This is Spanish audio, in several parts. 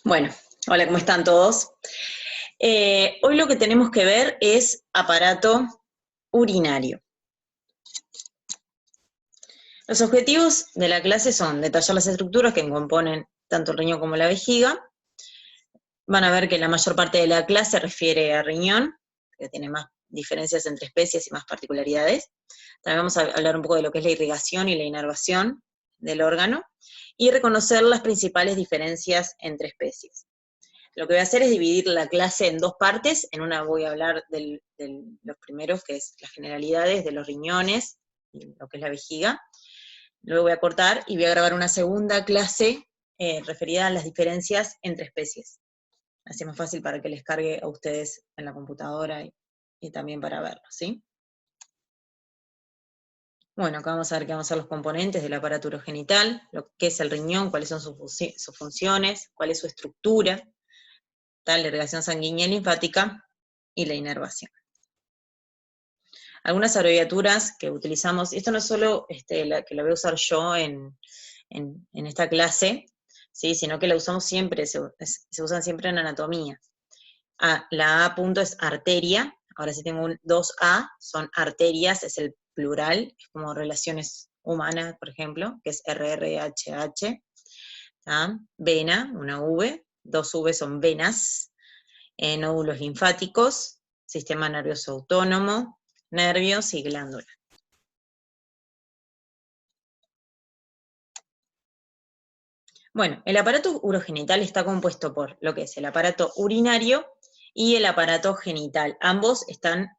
Bueno, hola, ¿cómo están todos? Hoy lo que tenemos que ver es aparato urinario. Los objetivos de la clase son detallar las estructuras que componen tanto el riñón como la vejiga. Van a ver que la mayor parte de la clase refiere a riñón, que tiene más diferencias entre especies y más particularidades. También vamos a hablar un poco de lo que es la irrigación y la inervación del órgano y reconocer las principales diferencias entre especies. Lo que voy a hacer es dividir la clase en dos partes. En una voy a hablar de los primeros, que es las generalidades de los riñones y lo que es la vejiga. Luego voy a cortar y voy a grabar una segunda clase referida a las diferencias entre especies. Así es más fácil para que les cargue a ustedes en la computadora y también para verlo, ¿sí? Bueno, acá vamos a ver qué vamos a ser los componentes del aparato urogenital, lo que es el riñón, cuáles son sus funciones, cuál es su estructura, la irrigación sanguínea y linfática y la inervación. Algunas abreviaturas que utilizamos, esto no es solo la que la voy a usar yo en esta clase, ¿sí? Sino que la usamos siempre, se usan siempre en anatomía. La A punto es arteria, ahora si tengo un 2A, son arterias, es el plural, es como relaciones humanas, por ejemplo, que es RRHH. Vena, una V, dos V son venas, nódulos linfáticos, sistema nervioso autónomo, nervios y glándulas. Bueno, el aparato urogenital está compuesto por lo que es el aparato urinario y el aparato genital. Ambos están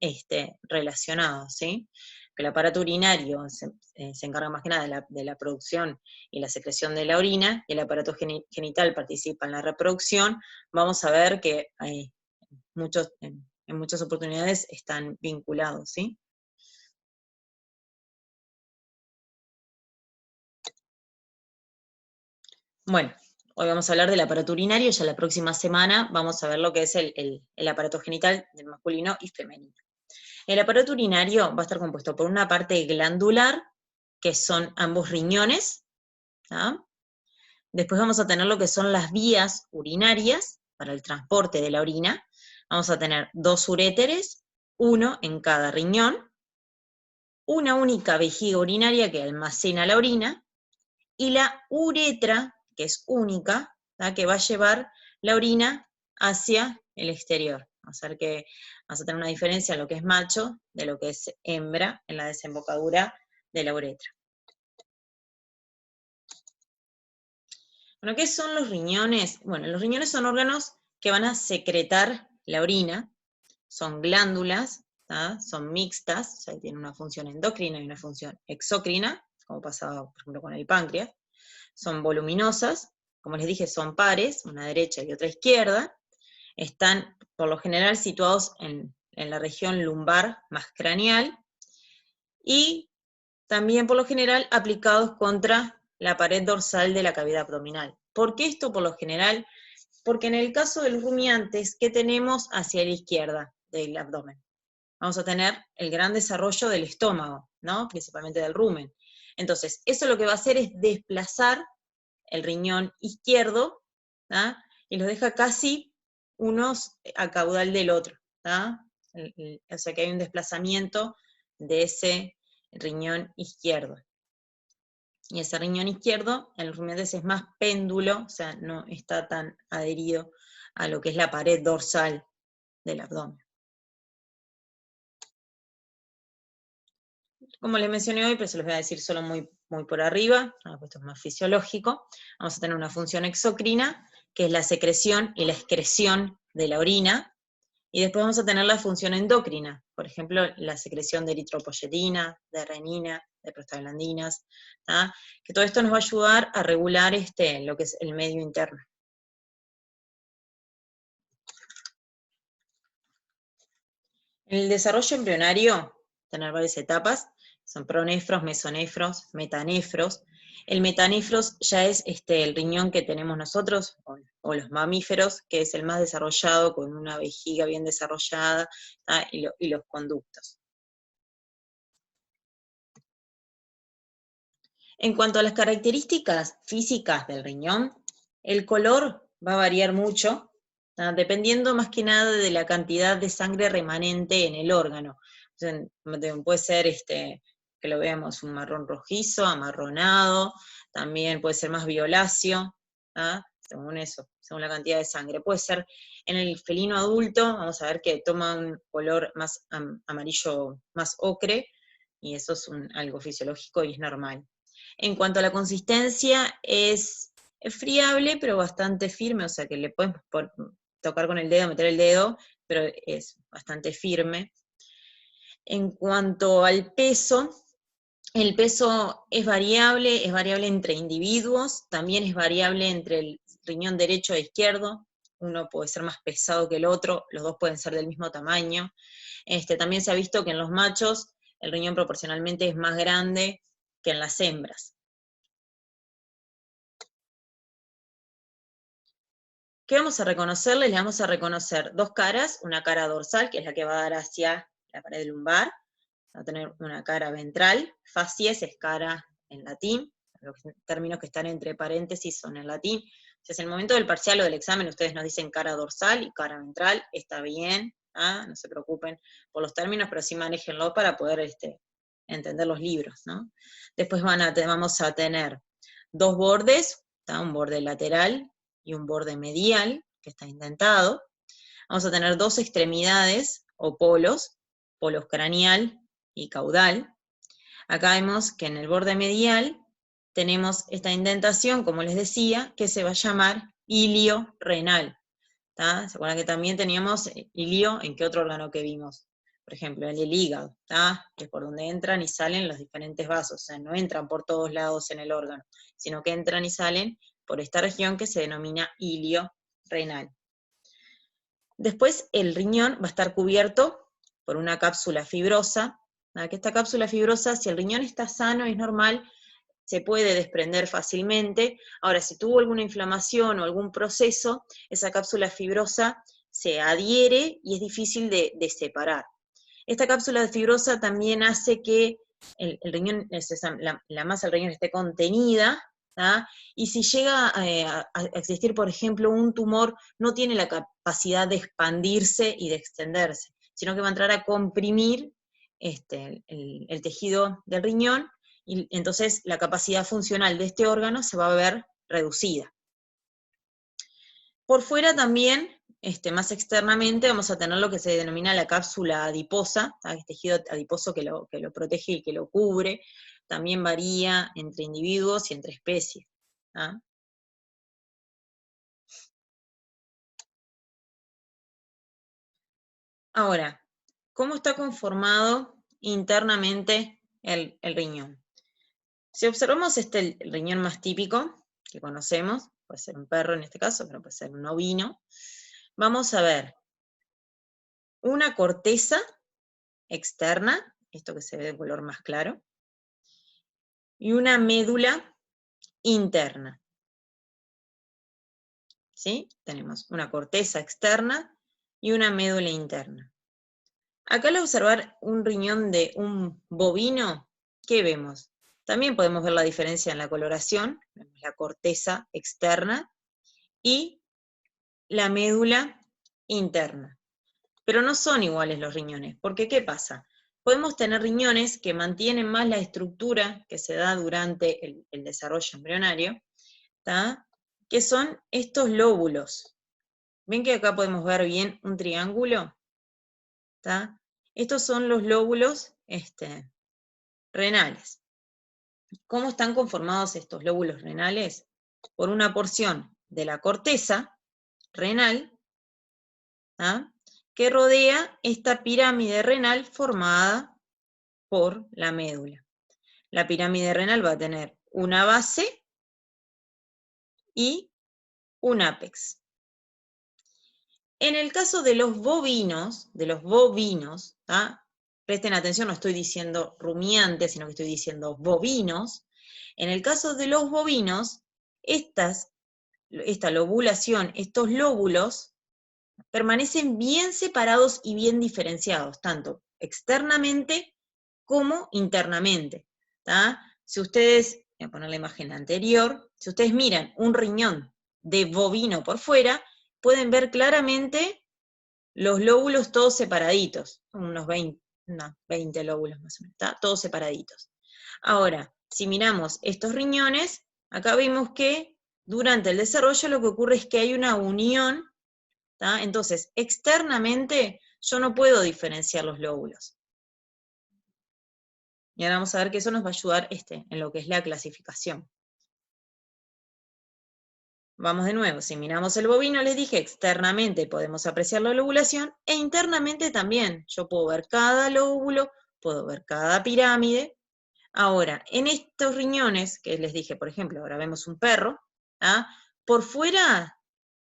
relacionados, ¿sí? El aparato urinario se encarga más que nada de la producción y la secreción de la orina, y el aparato genital participa en la reproducción. Vamos a ver que en muchas oportunidades están vinculados, ¿sí? Bueno, hoy vamos a hablar del aparato urinario, ya la próxima semana vamos a ver lo que es el aparato genital del masculino y femenino. El aparato urinario va a estar compuesto por una parte glandular, que son ambos riñones, ¿tá? Después vamos a tener lo que son las vías urinarias para el transporte de la orina. Vamos a tener dos uréteres, uno en cada riñón, una única vejiga urinaria que almacena la orina, y la uretra, que es única, ¿tá? Que va a llevar la orina hacia el exterior. Vamos a ver que vamos a tener una diferencia en lo que es macho de lo que es hembra en la desembocadura de la uretra. Bueno, ¿qué son los riñones? Bueno, los riñones son órganos que van a secretar la orina, son glándulas, ¿tá? Son mixtas, o sea, tienen una función endocrina y una función exocrina, como pasaba, por ejemplo, con el páncreas. Son voluminosas, como les dije, son pares, una derecha y otra izquierda. Están, por lo general, situados en la región lumbar más craneal, y también, por lo general, aplicados contra la pared dorsal de la cavidad abdominal. ¿Por qué esto por lo general? Porque en el caso de los rumiantes, ¿qué tenemos hacia la izquierda del abdomen? Vamos a tener el gran desarrollo del estómago, ¿no? Principalmente del rumen. Entonces, eso lo que va a hacer es desplazar el riñón izquierdo, ¿tá? Y los deja casi unos a caudal del otro, ¿tá? O sea que hay un desplazamiento de ese riñón izquierdo. Y ese riñón izquierdo, en los rumiantes es más péndulo, o sea, no está tan adherido a lo que es la pared dorsal del abdomen. Como les mencioné hoy, pero se los voy a decir solo muy, muy por arriba, esto es más fisiológico. Vamos a tener una función exocrina, que es la secreción y la excreción de la orina, y después vamos a tener la función endocrina, por ejemplo, la secreción de eritropoyetina, de renina, de prostaglandinas, ¿tá? Que todo esto nos va a ayudar a regular lo que es el medio interno. En el desarrollo embrionario, tener varias etapas, son pronefros, mesonefros, metanefros. El metanefros ya es el riñón que tenemos nosotros, o los mamíferos, que es el más desarrollado, con una vejiga bien desarrollada, y los conductos. En cuanto a las características físicas del riñón, el color va a variar mucho, dependiendo más que nada de la cantidad de sangre remanente en el órgano. O sea, puede ser que lo veamos un marrón rojizo, amarronado, también puede ser más violáceo, según eso, según la cantidad de sangre. Puede ser en el felino adulto, vamos a ver que toma un color más amarillo, más ocre, y eso es algo fisiológico y es normal. En cuanto a la consistencia, es friable, pero bastante firme, o sea que le podemos tocar con el dedo, meter el dedo, pero es bastante firme. En cuanto al peso, el peso es variable entre individuos, también es variable entre el riñón derecho e izquierdo, uno puede ser más pesado que el otro, los dos pueden ser del mismo tamaño. También se ha visto que en los machos el riñón proporcionalmente es más grande que en las hembras. ¿Qué vamos a reconocerles? Le vamos a reconocer dos caras, una cara dorsal, que es la que va a dar hacia la pared lumbar, va a tener una cara ventral, facies es cara en latín, los términos que están entre paréntesis son en latín. Si en el momento del parcial o del examen ustedes nos dicen cara dorsal y cara ventral, está bien, no se preocupen por los términos, pero sí manéjenlo para poder entender los libros, ¿no? Después vamos a tener dos bordes, un borde lateral y un borde medial, que está indentado. Vamos a tener dos extremidades o polos craneal y caudal. Acá vemos que en el borde medial tenemos esta indentación, como les decía, que se va a llamar ilio renal. ¿Se acuerdan que también teníamos ilio en qué otro órgano que vimos? Por ejemplo, en el hígado, que es por donde entran y salen los diferentes vasos, o sea, no entran por todos lados en el órgano, sino que entran y salen por esta región que se denomina ilio renal. Después el riñón va a estar cubierto por una cápsula fibrosa, que esta cápsula fibrosa, si el riñón está sano, es normal, se puede desprender fácilmente. Ahora, si tuvo alguna inflamación o algún proceso, esa cápsula fibrosa se adhiere y es difícil de separar. Esta cápsula fibrosa también hace que el riñón, la masa del riñón esté contenida, y si llega a existir, por ejemplo, un tumor, no tiene la capacidad de expandirse y de extenderse, sino que va a entrar a comprimir el tejido del riñón, y entonces la capacidad funcional de este órgano se va a ver reducida. Por fuera también, más externamente, vamos a tener lo que se denomina la cápsula adiposa, el tejido adiposo que lo protege y que lo cubre. También varía entre individuos y entre especies. Ahora, ¿cómo está conformado internamente el riñón? Si observamos el riñón más típico que conocemos, puede ser un perro en este caso, pero puede ser un ovino, vamos a ver una corteza externa, esto que se ve de color más claro, y una médula interna. ¿Sí? Tenemos una corteza externa y una médula interna. Acá al observar un riñón de un bovino, ¿qué vemos? También podemos ver la diferencia en la coloración, vemos la corteza externa y la médula interna. Pero no son iguales los riñones, porque ¿qué pasa? Podemos tener riñones que mantienen más la estructura que se da durante el desarrollo embrionario, que son estos lóbulos. ¿Ven que acá podemos ver bien un triángulo? Estos son los lóbulos renales. ¿Cómo están conformados estos lóbulos renales? Por una porción de la corteza renal, que rodea esta pirámide renal formada por la médula. La pirámide renal va a tener una base y un ápex. En el caso de los bovinos, presten atención, no estoy diciendo rumiantes, sino que estoy diciendo bovinos. En el caso de los bovinos, esta lobulación, estos lóbulos, permanecen bien separados y bien diferenciados, tanto externamente como internamente. Si ustedes, voy a poner la imagen anterior, si ustedes miran un riñón de bovino por fuera, pueden ver claramente los lóbulos todos separaditos, unos 20 lóbulos más o menos, ¿tá? Todos separaditos. Ahora, si miramos estos riñones, acá vemos que durante el desarrollo lo que ocurre es que hay una unión, ¿tá? Entonces, externamente yo no puedo diferenciar los lóbulos. Y ahora vamos a ver que eso nos va a ayudar en lo que es la clasificación. Vamos de nuevo, si miramos el bovino, les dije, externamente podemos apreciar la lobulación, e internamente también. Yo puedo ver cada lóbulo, puedo ver cada pirámide. Ahora, en estos riñones, que les dije, por ejemplo, ahora vemos un perro, ¿ah? Por fuera,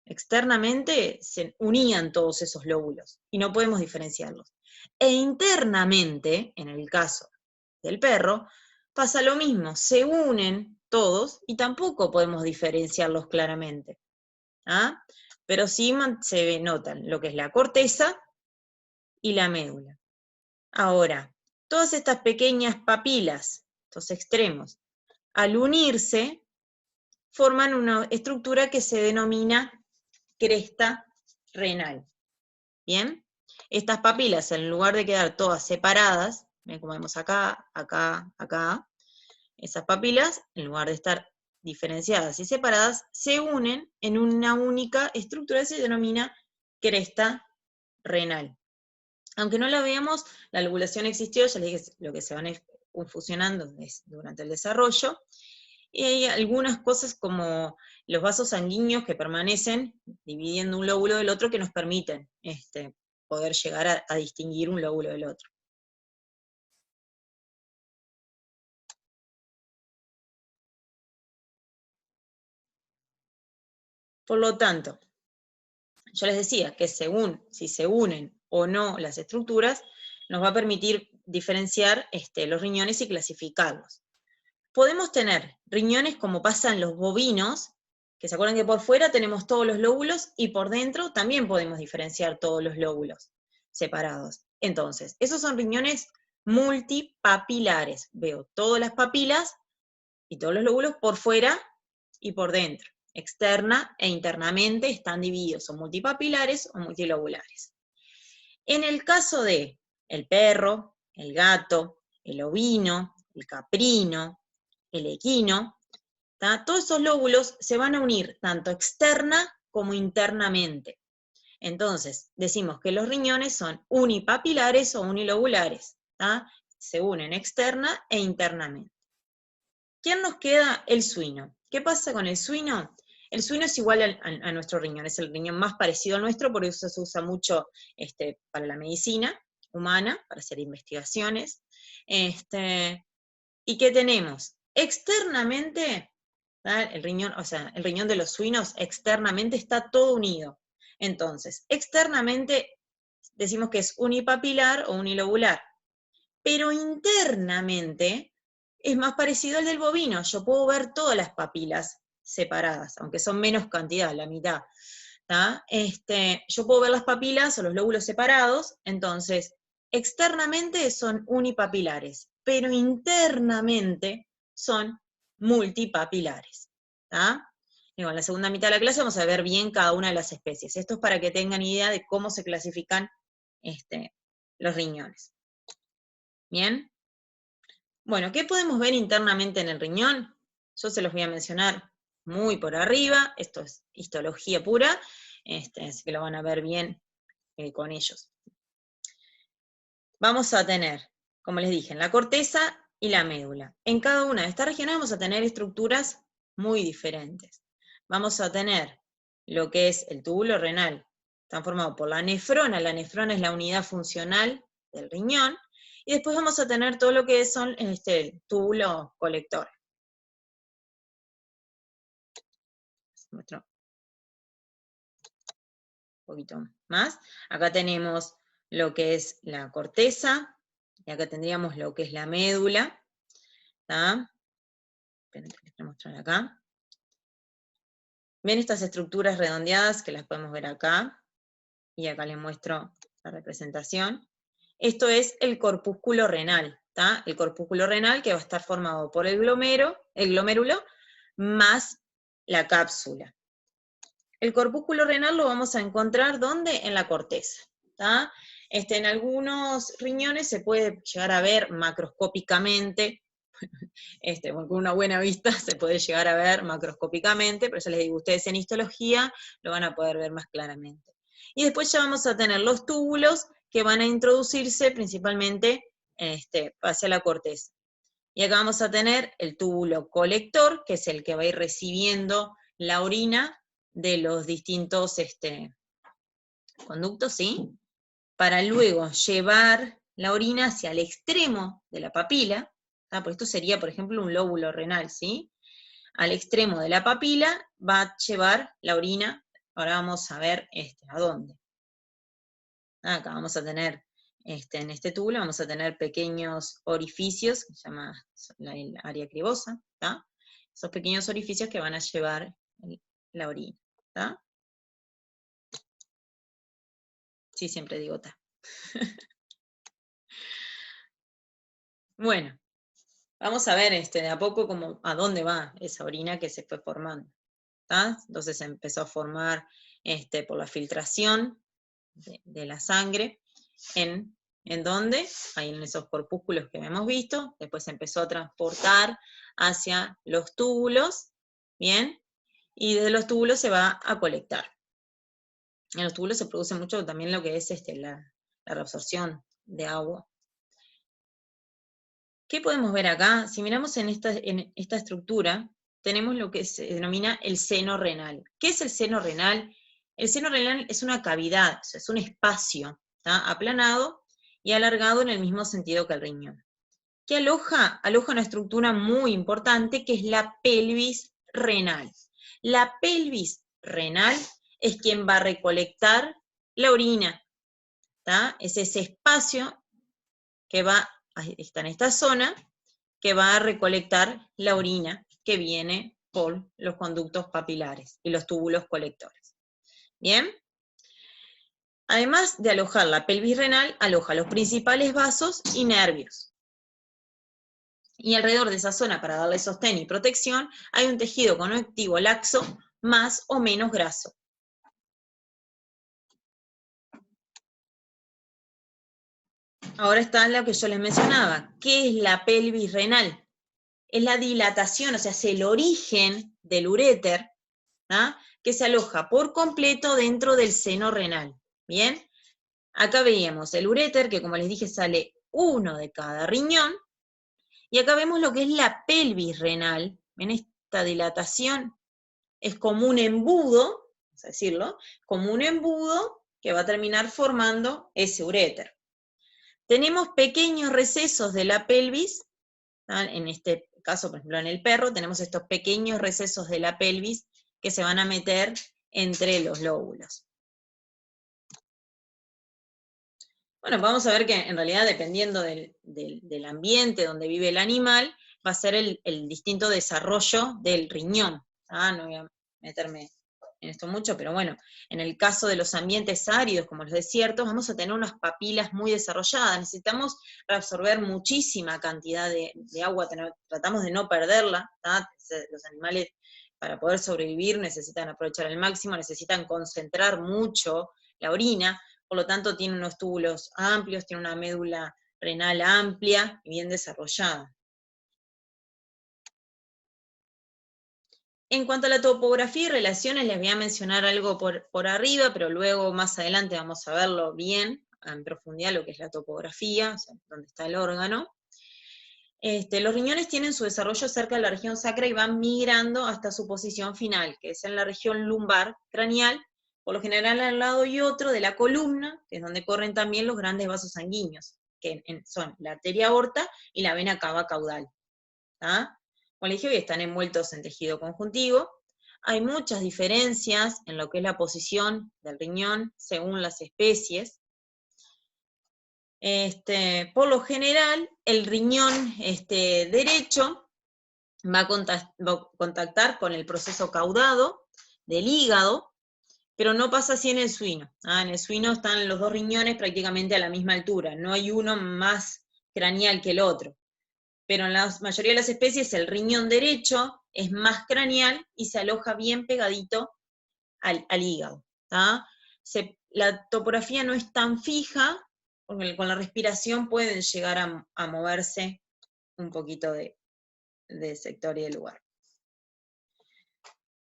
externamente, se unían todos esos lóbulos, y no podemos diferenciarlos. E internamente, en el caso del perro, pasa lo mismo, se unen todos y tampoco podemos diferenciarlos claramente. ¿Ah? Pero sí se notan lo que es la corteza y la médula. Ahora, todas estas pequeñas papilas, estos extremos, al unirse, forman una estructura que se denomina cresta renal. ¿Bien? Estas papilas, en lugar de quedar todas separadas, ven como vemos acá, acá, acá, esas papilas, en lugar de estar diferenciadas y separadas, se unen en una única estructura que se denomina cresta renal. Aunque no la veamos, la lobulación existió, ya les dije, lo que se van fusionando es durante el desarrollo, y hay algunas cosas como los vasos sanguíneos que permanecen dividiendo un lóbulo del otro que nos permiten poder llegar a distinguir un lóbulo del otro. Por lo tanto, yo les decía que según si se unen o no las estructuras, nos va a permitir diferenciar los riñones y clasificarlos. Podemos tener riñones como pasa en los bovinos, que se acuerdan que por fuera tenemos todos los lóbulos y por dentro también podemos diferenciar todos los lóbulos separados. Entonces, esos son riñones multipapilares. Veo todas las papilas y todos los lóbulos por fuera y por dentro. Externa e internamente están divididos, son multipapilares o multilobulares. En el caso de el perro, el gato, el ovino, el caprino, el equino, todos esos lóbulos se van a unir tanto externa como internamente. Entonces, decimos que los riñones son unipapilares o unilobulares, se unen externa e internamente. ¿Quién nos queda? El suino. ¿Qué pasa con el suino? El suino es igual a nuestro riñón, es el riñón más parecido al nuestro, por eso se usa mucho para la medicina humana, para hacer investigaciones. ¿Y qué tenemos? Externamente, el riñón, o sea, el riñón de los suinos externamente está todo unido. Entonces, externamente decimos que es unipapilar o unilobular, pero internamente es más parecido al del bovino. Yo puedo ver todas las papilas separadas, aunque son menos cantidad, la mitad. Yo puedo ver las papilas o los lóbulos separados, entonces, externamente son unipapilares, pero internamente son multipapilares. En la segunda mitad de la clase vamos a ver bien cada una de las especies. Esto es para que tengan idea de cómo se clasifican los riñones. ¿Bien? Bueno, ¿qué podemos ver internamente en el riñón? Yo se los voy a mencionar muy por arriba, esto es histología pura, así que lo van a ver bien con ellos. Vamos a tener, como les dije, en la corteza y la médula. En cada una de estas regiones vamos a tener estructuras muy diferentes. Vamos a tener lo que es el túbulo renal, está formado por la nefrona es la unidad funcional del riñón, y después vamos a tener todo lo que son el túbulo colector. Muestro un poquito más. Acá tenemos lo que es la corteza, y acá tendríamos lo que es la médula. Esperen, les voy a mostrar acá. ¿Ven estas estructuras redondeadas que las podemos ver acá? Y acá les muestro la representación. Esto es el corpúsculo renal, el corpúsculo renal que va a estar formado por el glomérulo, más la cápsula. El corpúsculo renal lo vamos a encontrar, ¿dónde? En la corteza, ¿tá? En algunos riñones se puede llegar a ver macroscópicamente, con una buena vista se puede llegar a ver macroscópicamente, pero ya les digo, ustedes en histología lo van a poder ver más claramente. Y después ya vamos a tener los túbulos que van a introducirse principalmente hacia la corteza. Y acá vamos a tener el túbulo colector, que es el que va a ir recibiendo la orina de los distintos conductos, ¿sí? Para luego llevar la orina hacia el extremo de la papila, pues esto sería, por ejemplo, un lóbulo renal, ¿sí? Al extremo de la papila va a llevar la orina, ahora vamos a ver a dónde. Acá vamos a tener, en este túbulo vamos a tener pequeños orificios, que se llama el área cribosa, ¿tá? Esos pequeños orificios que van a llevar la orina, ¿tá? Sí, siempre digo ta. Bueno, vamos a ver de a poco a dónde va esa orina que se fue formando, ¿tá? Entonces se empezó a formar por la filtración de la sangre, ¿en dónde? Ahí en esos corpúsculos que hemos visto, después se empezó a transportar hacia los túbulos, ¿bien? Y desde los túbulos se va a colectar. En los túbulos se produce mucho también lo que es la reabsorción de agua. ¿Qué podemos ver acá? Si miramos en esta estructura, tenemos lo que se denomina el seno renal. ¿Qué es el seno renal? El seno renal es una cavidad, o sea, es un espacio, ¿tá? Aplanado y alargado en el mismo sentido que el riñón. ¿Qué aloja? Aloja una estructura muy importante que es la pelvis renal. La pelvis renal es quien va a recolectar la orina, ¿tá? Es ese espacio que está en esta zona, que va a recolectar la orina que viene por los conductos papilares y los túbulos colectores. ¿Bien? Además de alojar la pelvis renal, aloja los principales vasos y nervios. Y alrededor de esa zona, para darle sostén y protección, hay un tejido conectivo laxo más o menos graso. Ahora está lo que yo les mencionaba. ¿Qué es la pelvis renal? Es la dilatación, o sea, es el origen del uréter, ¿tá? Que se aloja por completo dentro del seno renal. ¿Bien? Acá veíamos el uréter, que como les dije sale uno de cada riñón, y acá vemos lo que es la pelvis renal. ¿Ven esta dilatación? Es como un embudo, vamos a decirlo, como un embudo que va a terminar formando ese uréter. Tenemos pequeños recesos de la pelvis, ¿tá? En este caso, por ejemplo, en el perro, tenemos estos pequeños recesos de la pelvis que se van a meter entre los lóbulos. Bueno, vamos a ver que en realidad dependiendo del ambiente donde vive el animal, va a ser el distinto desarrollo del riñón. No voy a meterme en esto mucho, pero bueno, en el caso de los ambientes áridos, como los desiertos, vamos a tener unas papilas muy desarrolladas, necesitamos reabsorber muchísima cantidad de agua, tratamos de no perderla, ¿tá? Los animales para poder sobrevivir necesitan aprovechar al máximo, necesitan concentrar mucho la orina, por lo tanto tiene unos túbulos amplios, tiene una médula renal amplia y bien desarrollada. En cuanto a la topografía y relaciones, les voy a mencionar algo por arriba, pero luego más adelante vamos a verlo bien, en profundidad, lo que es la topografía, o sea, dónde está el órgano. Los riñones tienen su desarrollo cerca de la región sacra y van migrando hasta su posición final, que es en la región lumbar craneal, por lo general al lado y otro de la columna, que es donde corren también los grandes vasos sanguíneos, que son la arteria aorta y la vena cava caudal. ¿Tá? Como les dije, hoy están envueltos en tejido conjuntivo. Hay muchas diferencias en lo que es la posición del riñón según las especies. Por lo general, el riñón derecho va a contactar con el proceso caudado del hígado, pero no pasa así en el suino. En el suino están los dos riñones prácticamente a la misma altura, no hay uno más craneal que el otro. Pero en la mayoría de las especies el riñón derecho es más craneal y se aloja bien pegadito al hígado. La topografía no es tan fija, porque con la respiración pueden llegar a moverse un poquito de sector y de lugar.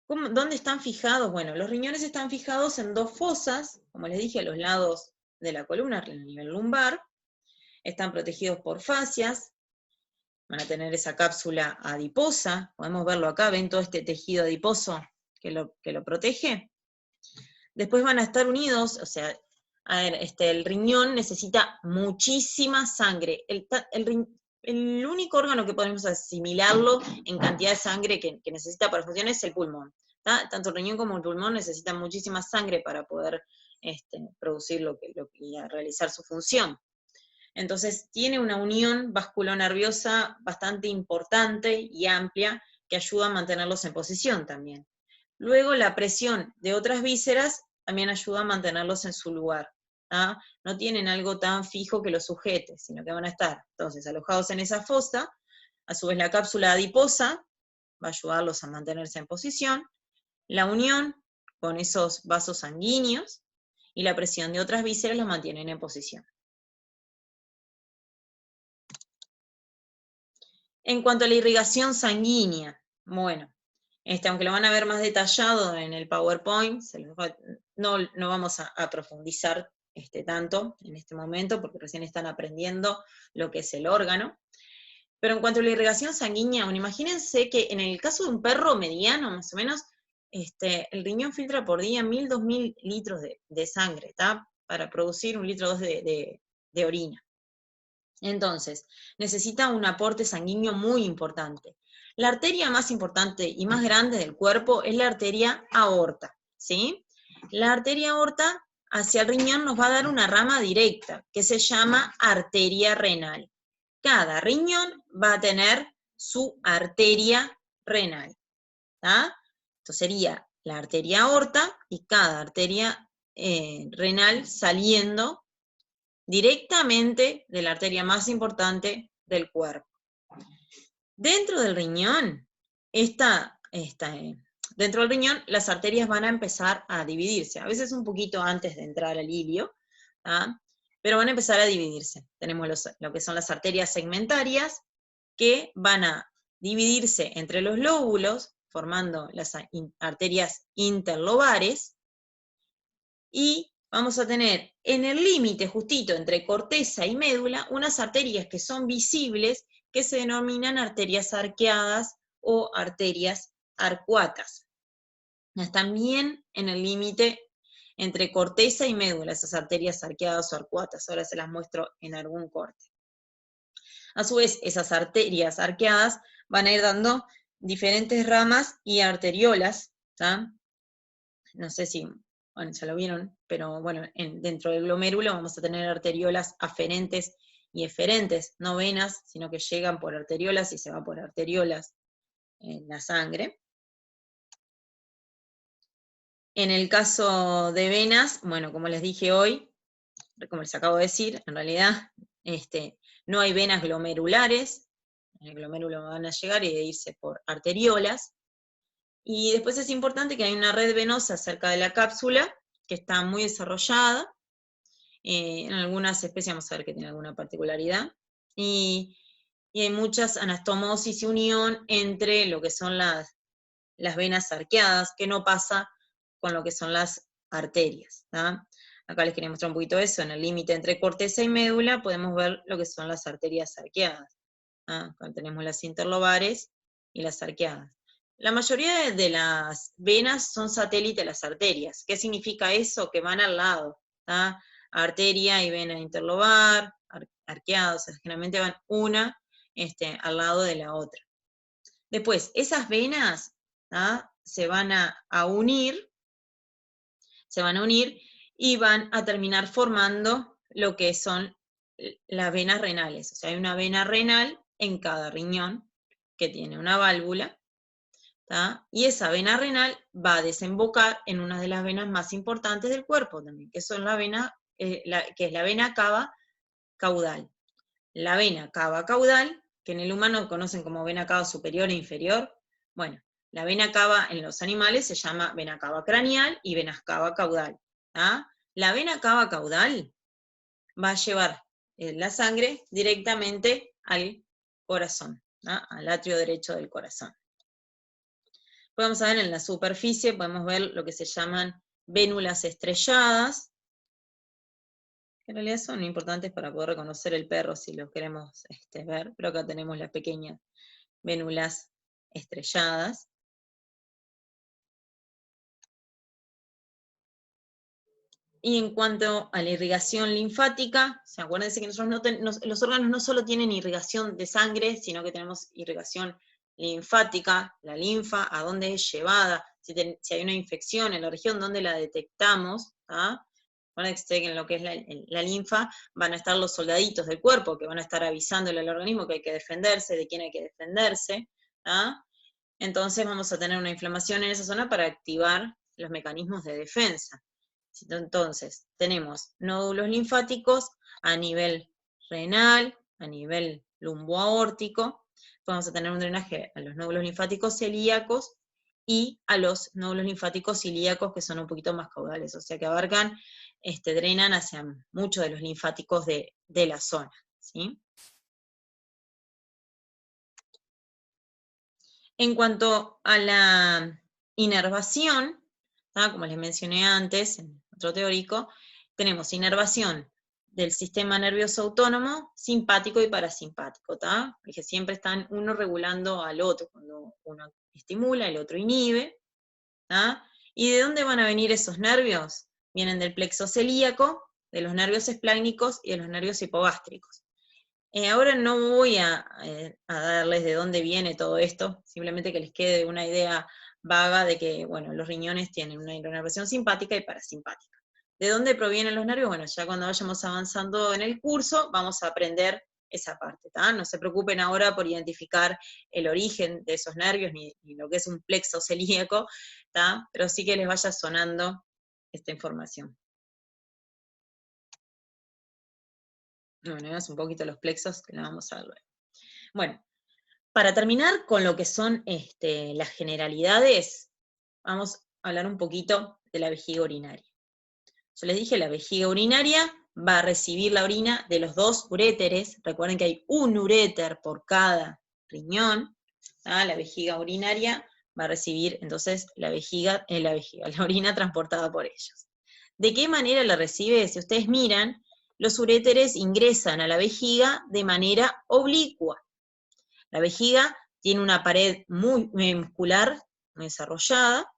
¿Dónde están fijados? Bueno, los riñones están fijados en dos fosas, como les dije, a los lados de la columna, a nivel lumbar. Están protegidos por fascias, van a tener esa cápsula adiposa, podemos verlo acá, ven todo este tejido adiposo que lo protege. Después van a estar unidos, o sea, a ver, el riñón necesita muchísima sangre. El único órgano que podemos asimilarlo en cantidad de sangre que necesita para funcionar es el pulmón. Tanto el riñón como el pulmón necesitan muchísima sangre para poder producir y realizar su función. Entonces tiene una unión vasculonerviosa bastante importante y amplia que ayuda a mantenerlos en posición también. Luego la presión de otras vísceras también ayuda a mantenerlos en su lugar. No tienen algo tan fijo que los sujete, sino que van a estar entonces alojados en esa fosa. A su vez la cápsula adiposa va a ayudarlos a mantenerse en posición. La unión con esos vasos sanguíneos y la presión de otras vísceras los mantienen en posición. En cuanto a la irrigación sanguínea, bueno, aunque lo van a ver más detallado en el PowerPoint, no vamos a profundizar tanto en este momento, porque recién están aprendiendo lo que es el órgano. Pero en cuanto a la irrigación sanguínea, bueno, imagínense que en el caso de un perro mediano, más o menos, el riñón filtra por día 1000, 2000 litros de sangre, para producir 1 litro o 2 de orina. Entonces, necesita un aporte sanguíneo muy importante. La arteria más importante y más grande del cuerpo es la arteria aorta, ¿sí? La arteria aorta hacia el riñón nos va a dar una rama directa, que se llama arteria renal. Cada riñón va a tener su arteria renal, Esto sería la arteria aorta y cada arteria renal saliendo directamente de la arteria más importante del cuerpo. Dentro del riñón, dentro del riñón, las arterias van a empezar a dividirse, a veces un poquito antes de entrar al ilio, pero van a empezar a dividirse. Tenemos lo que son las arterias segmentarias, que van a dividirse entre los lóbulos, formando las arterias interlobares, y vamos a tener en el límite justito entre corteza y médula unas arterias que son visibles que se denominan arterias arqueadas o arterias arcuatas. Están bien en el límite entre corteza y médula, esas arterias arqueadas o arcuatas. Ahora se las muestro en algún corte. A su vez, esas arterias arqueadas van a ir dando diferentes ramas y arteriolas, no sé si, bueno, ya lo vieron, pero bueno, dentro del glomérulo vamos a tener arteriolas aferentes y eferentes, no venas, sino que llegan por arteriolas y se va por arteriolas en la sangre. En el caso de venas, bueno, como les dije hoy, como les acabo de decir, en realidad no hay venas glomerulares, en el glomérulo van a llegar y de irse por arteriolas. Y después es importante que hay una red venosa cerca de la cápsula, que está muy desarrollada. En algunas especies vamos a ver que tiene alguna particularidad. Y hay muchas anastomosis y unión entre lo que son las venas arqueadas, que no pasa con lo que son las arterias. Acá les quería mostrar un poquito eso, en el límite entre corteza y médula podemos ver lo que son las arterias arqueadas. Acá tenemos las interlobares y las arqueadas. La mayoría de las venas son satélites de las arterias. ¿Qué significa eso? Que van al lado. Arteria y vena interlobar, arqueada, o sea, generalmente van una al lado de la otra. Después, esas venas se van a unir y van a terminar formando lo que son las venas renales. O sea, hay una vena renal en cada riñón que tiene una válvula, y esa vena renal va a desembocar en una de las venas más importantes del cuerpo también, que son que es la vena cava caudal. La vena cava caudal, que en el humano conocen como vena cava superior e inferior, bueno, La vena cava en los animales se llama vena cava craneal y vena cava caudal. La vena cava caudal va a llevar la sangre directamente al corazón, al atrio derecho del corazón. Podemos ver en la superficie, podemos ver lo que se llaman vénulas estrelladas, que en realidad son importantes para poder reconocer el perro si lo queremos ver, pero acá tenemos las pequeñas vénulas estrelladas. Y en cuanto a la irrigación linfática, acuérdense que nosotros los órganos no solo tienen irrigación de sangre, sino que tenemos irrigación linfática, la linfa, a dónde es llevada, si hay una infección en la región, dónde la detectamos. Acuérdense que en lo que es la linfa van a estar los soldaditos del cuerpo, que van a estar avisándole al organismo que hay que defenderse, de quién hay que defenderse. Entonces vamos a tener una inflamación en esa zona para activar los mecanismos de defensa. Entonces, tenemos nódulos linfáticos a nivel renal, a nivel lumboaórtico, vamos a tener un drenaje a los nódulos linfáticos celíacos y a los nódulos linfáticos ilíacos, que son un poquito más caudales, o sea que abarcan, drenan hacia muchos de los linfáticos de la zona, ¿sí? En cuanto a la inervación, como les mencioné antes, en otro teórico, tenemos inervación del sistema nervioso autónomo, simpático y parasimpático, porque siempre están uno regulando al otro, cuando uno estimula, el otro inhibe. ¿Y de dónde van a venir esos nervios? Vienen del plexo celíaco, de los nervios esplácnicos y de los nervios hipogástricos. Ahora no voy a darles de dónde viene todo esto, simplemente que les quede una idea vaga de que, bueno, los riñones tienen una inervación simpática y parasimpática. ¿De dónde provienen los nervios? Bueno, ya cuando vayamos avanzando en el curso vamos a aprender esa parte, No se preocupen ahora por identificar el origen de esos nervios, ni lo que es un plexo celíaco, pero sí que les vaya sonando esta información. Bueno, es un poquito los plexos que la vamos a ver luego. Bueno, para terminar con lo que son las generalidades, vamos a hablar un poquito de la vejiga urinaria. Yo les dije, la vejiga urinaria va a recibir la orina de los dos uréteres. Recuerden que hay un uréter por cada riñón. La vejiga urinaria va a recibir entonces la orina transportada por ellos. ¿De qué manera la recibe? Si ustedes miran, los uréteres ingresan a la vejiga de manera oblicua. La vejiga tiene una pared muy muscular, muy desarrollada,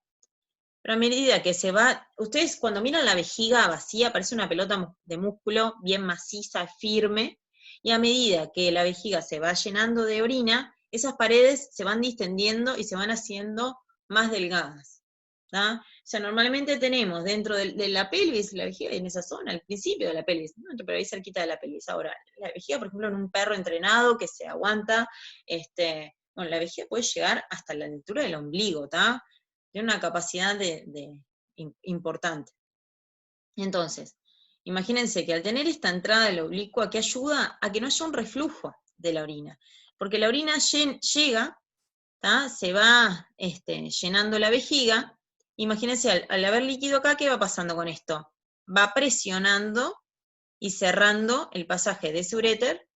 pero a medida que se va, ustedes cuando miran la vejiga vacía parece una pelota de músculo bien maciza, firme, y a medida que la vejiga se va llenando de orina, esas paredes se van distendiendo y se van haciendo más delgadas. O sea, normalmente tenemos dentro de la pelvis, la vejiga en esa zona, al principio de la pelvis, pero ahí cerquita de la pelvis. Ahora, la vejiga, por ejemplo, en un perro entrenado que se aguanta, bueno, la vejiga puede llegar hasta la altura del ombligo, tiene una capacidad importante. Entonces, imagínense que al tener esta entrada de la oblicua, que ayuda a que no haya un reflujo de la orina, porque la orina llega, se va llenando la vejiga. Imagínense, al haber líquido acá, ¿qué va pasando con esto? Va presionando y cerrando el pasaje de ese uréter,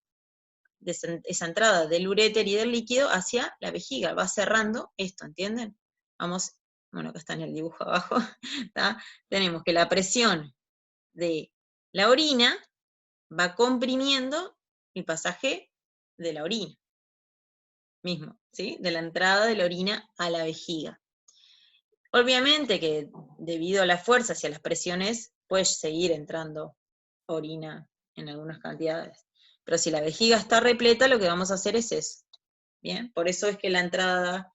de esa entrada del uréter y del líquido hacia la vejiga, va cerrando esto, ¿entienden? Vamos, bueno, acá está en el dibujo abajo, tenemos que la presión de la orina va comprimiendo el pasaje de la orina, mismo, ¿sí? De la entrada de la orina a la vejiga. Obviamente que debido a las fuerzas y a las presiones puede seguir entrando orina en algunas cantidades. Pero si la vejiga está repleta, lo que vamos a hacer es eso. Bien, por eso es que la entrada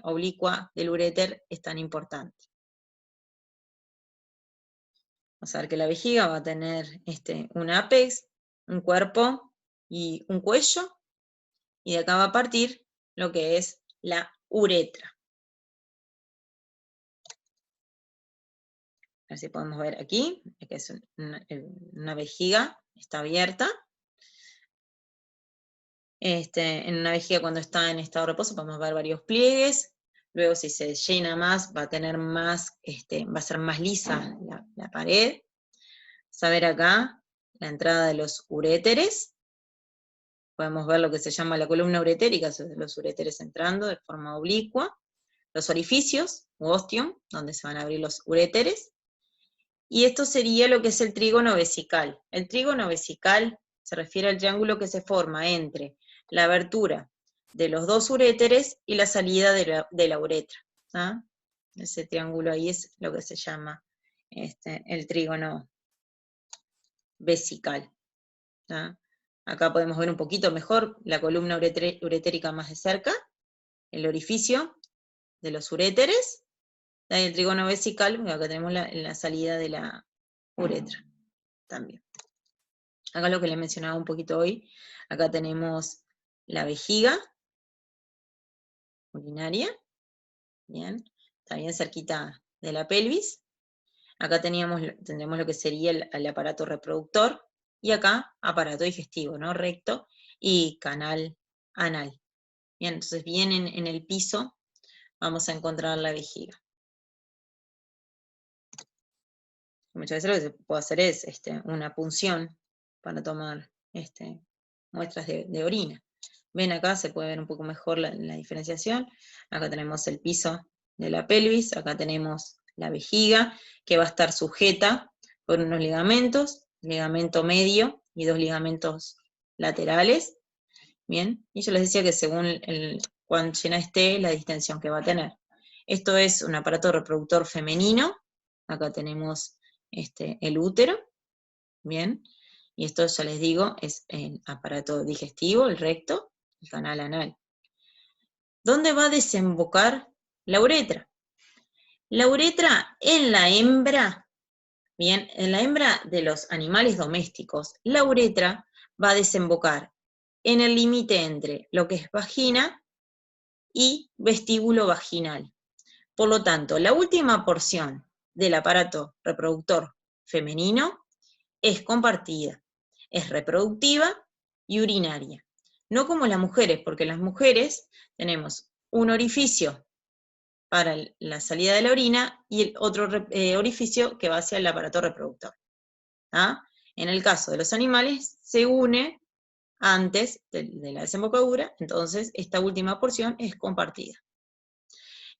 oblicua del uréter es tan importante. Vamos a ver que la vejiga va a tener un ápex, un cuerpo y un cuello, y de acá va a partir lo que es la uretra. A ver si podemos ver aquí, que es una vejiga, está abierta. En una vejiga cuando está en estado de reposo podemos ver varios pliegues. Luego si se llena más, va a tener más, va a ser más lisa la pared. Vas a ver acá la entrada de los uréteres. Podemos ver lo que se llama la columna uretérica, los uréteres entrando de forma oblicua. Los orificios, u ostium, donde se van a abrir los uréteres. Y esto sería lo que es el trígono vesical. El trígono vesical se refiere al triángulo que se forma entre la abertura de los dos uréteres y la salida de la uretra. ¿Ah? Ese triángulo ahí es lo que se llama el trígono vesical. ¿Ah? Acá podemos ver un poquito mejor la columna uretérica más de cerca, el orificio de los uréteres, el trígono vesical, acá tenemos la salida de la uretra también. Acá lo que les mencionaba un poquito hoy, acá tenemos la vejiga urinaria, bien, está bien cerquita de la pelvis. Acá tendremos lo que sería el aparato reproductor, y acá aparato digestivo, ¿no? Recto y canal anal. Bien, entonces bien en el piso vamos a encontrar la vejiga. Muchas veces lo que se puede hacer es una punción para tomar muestras de orina. Ven acá, se puede ver un poco mejor la diferenciación. Acá tenemos el piso de la pelvis, acá tenemos la vejiga, que va a estar sujeta por unos ligamentos, ligamento medio y dos ligamentos laterales. Bien, y yo les decía que según cuán llena esté, la distensión que va a tener. Esto es un aparato reproductor femenino. Acá tenemos el útero, bien, y esto ya les digo, es el aparato digestivo, el recto, el canal anal. ¿Dónde va a desembocar la uretra? La uretra en la hembra, bien, en la hembra de los animales domésticos, la uretra va a desembocar en el límite entre lo que es vagina y vestíbulo vaginal. Por lo tanto, la última porción del aparato reproductor femenino es compartida, es reproductiva y urinaria. No como las mujeres, porque las mujeres tenemos un orificio para la salida de la orina y el otro orificio que va hacia el aparato reproductor. ¿Ah? En el caso de los animales, se une antes de la desembocadura, entonces esta última porción es compartida.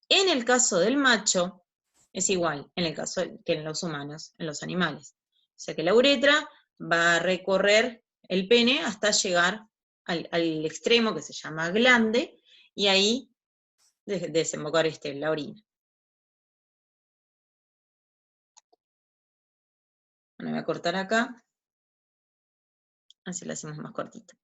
En el caso del macho, es igual, en el caso que en los humanos, en los animales. O sea que la uretra va a recorrer el pene hasta llegar al extremo que se llama glande, y ahí desembocar la orina. Bueno, voy a cortar acá, así lo hacemos más cortito.